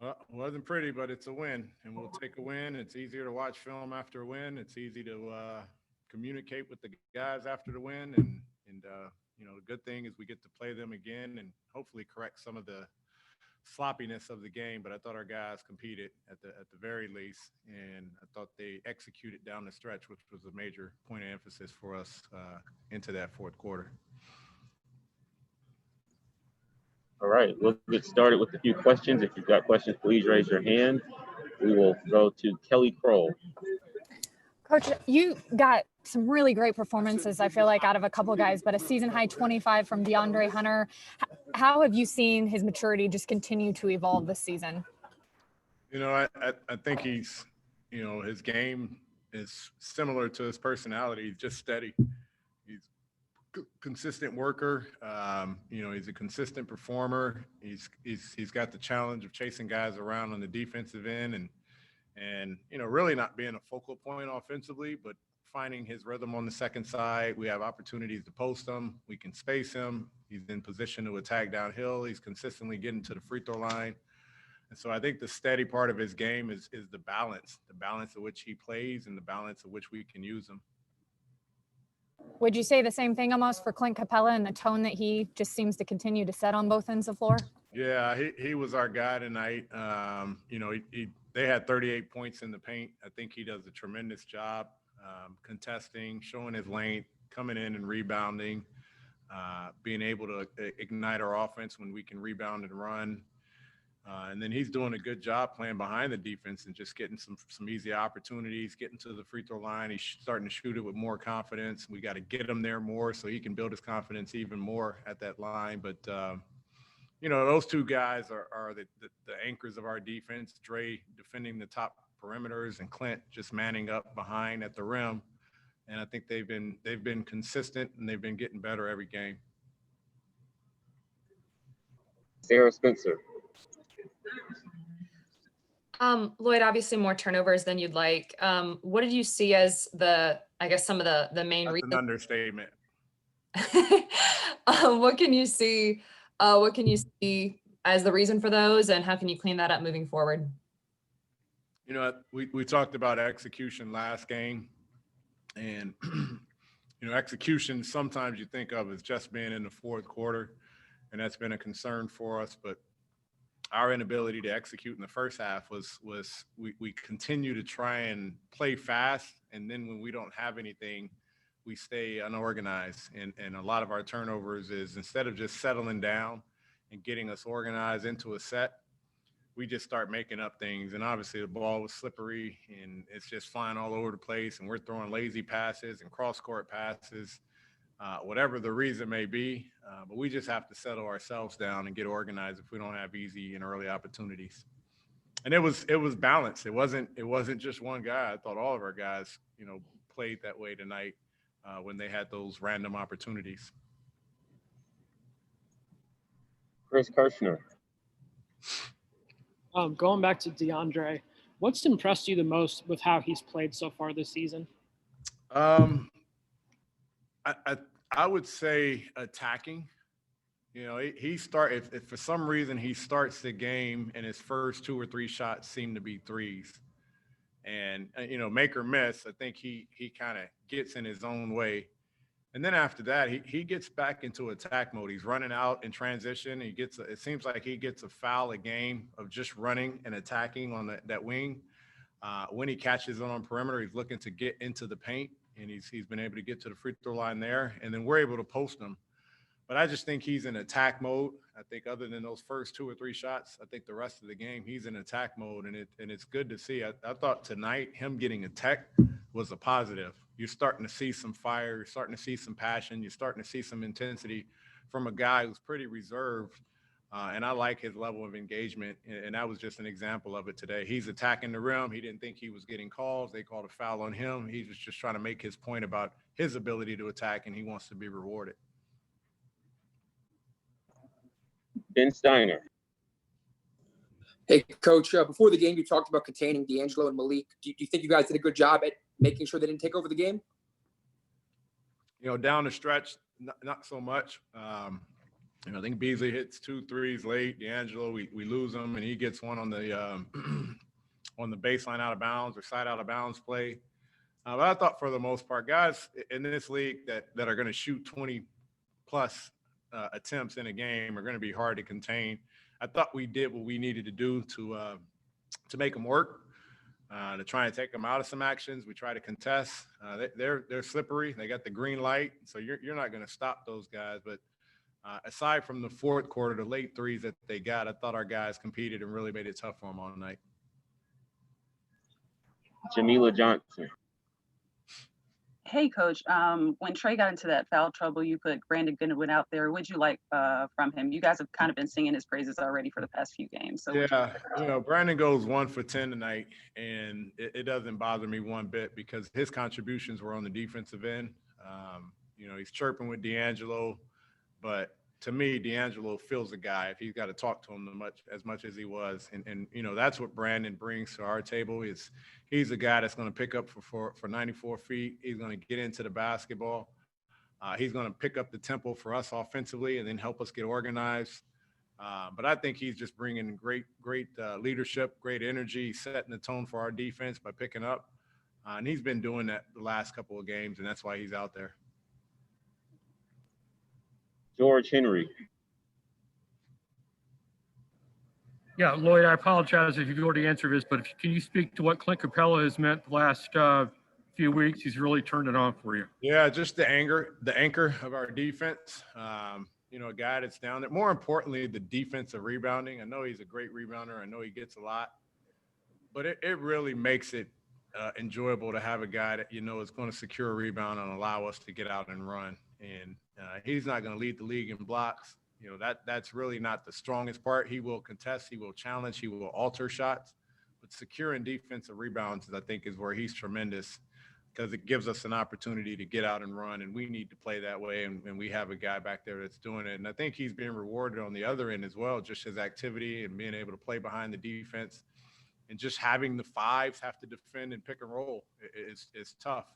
Well, it wasn't pretty, but it's a win, and we'll take a win. It's easier to watch film after a win. It's easy to communicate with the guys after the win, and the good thing is we get to play them again and hopefully correct some of the sloppiness of the game. But I thought our guys competed at the very least, and I thought they executed down the stretch, which was a major point of emphasis for us into that fourth quarter. All right, we'll get started with a few questions. If you've got questions, please raise your hand. We will go to Kelly Kroll. Coach, you got some really great performances, I feel like, out of a couple guys, but a season-high 25 from DeAndre Hunter. How have you seen his maturity just continue to evolve this season? I think he's, his game is similar to his personality. He's just steady. He's consistent worker. He's a consistent performer. He's got the challenge of chasing guys around on the defensive end and really not being a focal point offensively, but finding his rhythm on the second side. We have opportunities to post him. We can space him. He's in position to attack downhill. He's consistently getting to the free throw line. And so I think the steady part of his game is the balance of which he plays and the balance of which we can use him. Would you say the same thing almost for Clint Capella and the tone that he just seems to continue to set on both ends of the floor? Yeah, he was our guy tonight. They had 38 points in the paint. I think he does a tremendous job contesting, showing his length, coming in and rebounding, being able to ignite our offense when we can rebound and run. And then he's doing a good job playing behind the defense and just getting some easy opportunities, getting to the free throw line. He's starting to shoot it with more confidence. We got to get him there more so he can build his confidence even more at that line. But, those two guys are the anchors of our defense. Dre defending the top perimeters and Clint just manning up behind at the rim. And I think they've been consistent and they've been getting better every game. Sarah Spencer. Lloyd, obviously more turnovers than you'd like. What did you see as some of the main That's reasons? an understatement. What can you see as the reason for those, and how can you clean that up moving forward? We talked about execution last game, and execution sometimes you think of as just being in the fourth quarter, and that's been a concern for us. But our inability to execute in the first half was we continue to try and play fast, and then when we don't have anything, we stay unorganized. And a lot of our turnovers is instead of just settling down and getting us organized into a set, we just start making up things. And obviously the ball was slippery and it's just flying all over the place, and we're throwing lazy passes and cross-court passes, whatever the reason may be. But we just have to settle ourselves down and get organized if we don't have easy and early opportunities. And it was balanced. It wasn't just one guy. I thought all of our guys, played that way tonight when they had those random opportunities. Chris Kirshner. Going back to DeAndre, what's impressed you the most with how he's played so far this season? I would say attacking. If for some reason he starts the game and his first 2 or 3 shots seem to be threes, and make or miss, I think he kind of gets in his own way. And then after that, he gets back into attack mode. He's running out in transition. It seems like he gets a foul a game of just running and attacking on that wing. When he catches it on perimeter, he's looking to get into the paint, and he's been able to get to the free throw line there. And then we're able to post him. But I just think he's in attack mode. I think other than those first 2 or 3 shots, I think the rest of the game, he's in attack mode, and it's good to see. I thought tonight him getting a tech was a positive. You're starting to see some fire. You're starting to see some passion. You're starting to see some intensity from a guy who's pretty reserved, and I like his level of engagement, and that was just an example of it today. He's attacking the rim. He didn't think he was getting calls. They called a foul on him. He was just trying to make his point about his ability to attack, and he wants to be rewarded. Ben Steiner. Hey, Coach, before the game, you talked about containing D'Angelo and Malik. Do you think you guys did a good job at making sure they didn't take over the game? Down the stretch, not so much. I think Beasley hits 2 threes late. D'Angelo, we lose him, and he gets one on the on the baseline out of bounds or side out of bounds play. But I thought for the most part, guys in this league that are going to shoot 20-plus attempts in a game are going to be hard to contain. I thought we did what we needed to do to make them work, to try and take them out of some actions. We try to contest. They're slippery. They got the green light, so you're not going to stop those guys. But aside from the fourth quarter, the late threes that they got, I thought our guys competed and really made it tough for them all night. Jamila Johnson. Hey, Coach. When Trey got into that foul trouble, you put Brandon Goodwin out there. What'd you like from him? You guys have kind of been singing his praises already for the past few games. So yeah, Brandon goes 1 for 10 tonight, and it doesn't bother me one bit because his contributions were on the defensive end. He's chirping with D'Angelo, but to me, D'Angelo feels the guy if he's got to talk to him as much as he was. And that's what Brandon brings to our table is he's a guy that's going to pick up for 94 feet. He's going to get into the basketball. He's going to pick up the tempo for us offensively and then help us get organized. But I think he's just bringing great leadership, great energy, setting the tone for our defense by picking up. And he's been doing that the last couple of games, and that's why he's out there. George Henry. Yeah, Lloyd, I apologize if you've already answered this, but can you speak to what Clint Capella has meant the last few weeks? He's really turned it on for you. Yeah, just the anchor of our defense. A guy that's down there. More importantly, the defensive rebounding. I know he's a great rebounder. I know he gets a lot. But it really makes it enjoyable to have a guy that is going to secure a rebound and allow us to get out and run. And he's not going to lead the league in blocks. That's really not the strongest part. He will contest, he will challenge, he will alter shots. But securing defensive rebounds, I think, is where he's tremendous because it gives us an opportunity to get out and run, and we need to play that way. And we have a guy back there that's doing it. And I think he's being rewarded on the other end as well, just his activity and being able to play behind the defense. And just having the fives have to defend and pick and roll is tough.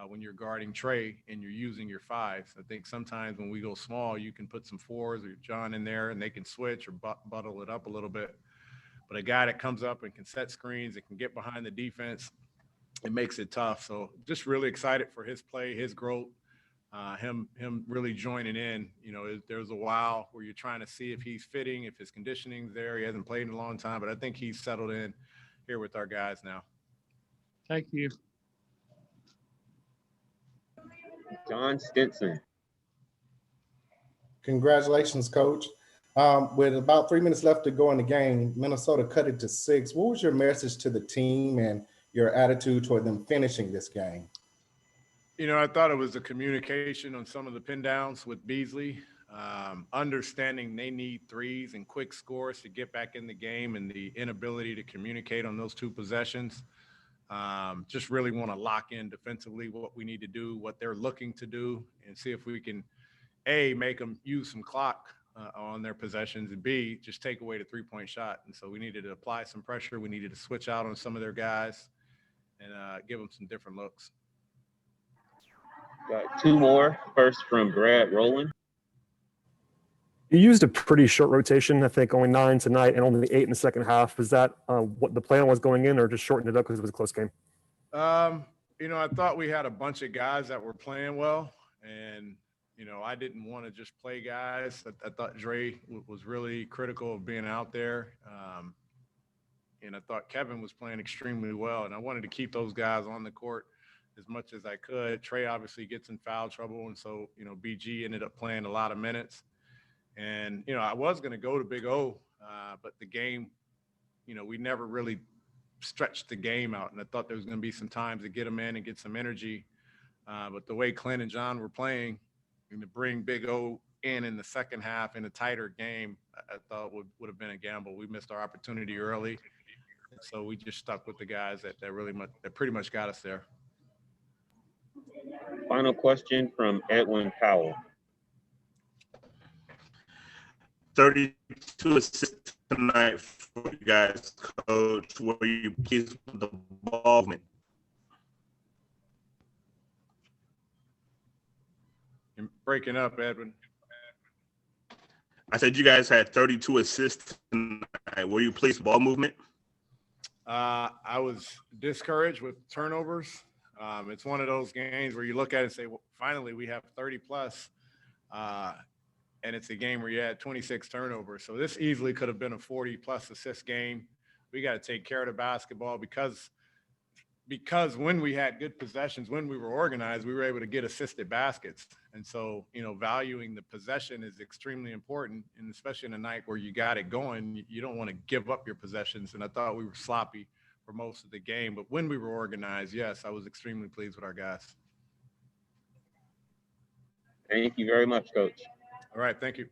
When you're guarding Trey and you're using your fives. I think sometimes when we go small, you can put some fours or John in there and they can switch or buttle it up a little bit. But a guy that comes up and can set screens and can get behind the defense, it makes it tough. So just really excited for his play, his growth, him really joining in. There's a while where you're trying to see if he's fitting, if his conditioning's there. He hasn't played in a long time, but I think he's settled in here with our guys now. Thank you. John Stinson. Congratulations, Coach. With about 3 minutes left to go in the game, Minnesota cut it to 6. What was your message to the team and your attitude toward them finishing this game? I thought it was the communication on some of the pin downs with Beasley, understanding they need threes and quick scores to get back in the game and the inability to communicate on those 2 possessions. Just really want to lock in defensively what we need to do, what they're looking to do, and see if we can, A, make them use some clock on their possessions, and B, just take away the 3-point shot. And so we needed to apply some pressure. We needed to switch out on some of their guys and give them some different looks. Got 2 more. First from Brad Rowland. You used a pretty short rotation, I think only 9 tonight and only 8 in the second half. Is that what the plan was going in, or just shortened it up because it was a close game? I thought we had a bunch of guys that were playing well, and, I didn't want to just play guys. I thought Dre was really critical of being out there. And I thought Kevin was playing extremely well, and I wanted to keep those guys on the court as much as I could. Trey obviously gets in foul trouble, and so, BG ended up playing a lot of minutes. And, I was going to go to Big O, but the game, we never really stretched the game out. And I thought there was going to be some times to get him in and get some energy. But the way Clint and John were playing and to bring Big O in the second half in a tighter game, I thought would have been a gamble. We missed our opportunity early. So we just stuck with the guys that pretty much got us there. Final question from Edwin Powell. 32 assists tonight for you guys, Coach. Were you pleased with the ball movement? You're breaking up, Edwin. I said you guys had 32 assists tonight. Were you pleased with ball movement? I was discouraged with turnovers. It's one of those games where you look at it and say, well, finally, we have 30 plus. And it's a game where you had 26 turnovers. So this easily could have been a 40 plus assist game. We got to take care of the basketball because when we had good possessions, when we were organized, we were able to get assisted baskets. And so, valuing the possession is extremely important. And especially in a night where you got it going, you don't want to give up your possessions. And I thought we were sloppy for most of the game. But when we were organized, yes, I was extremely pleased with our guys. Thank you very much, Coach. All right. Thank you.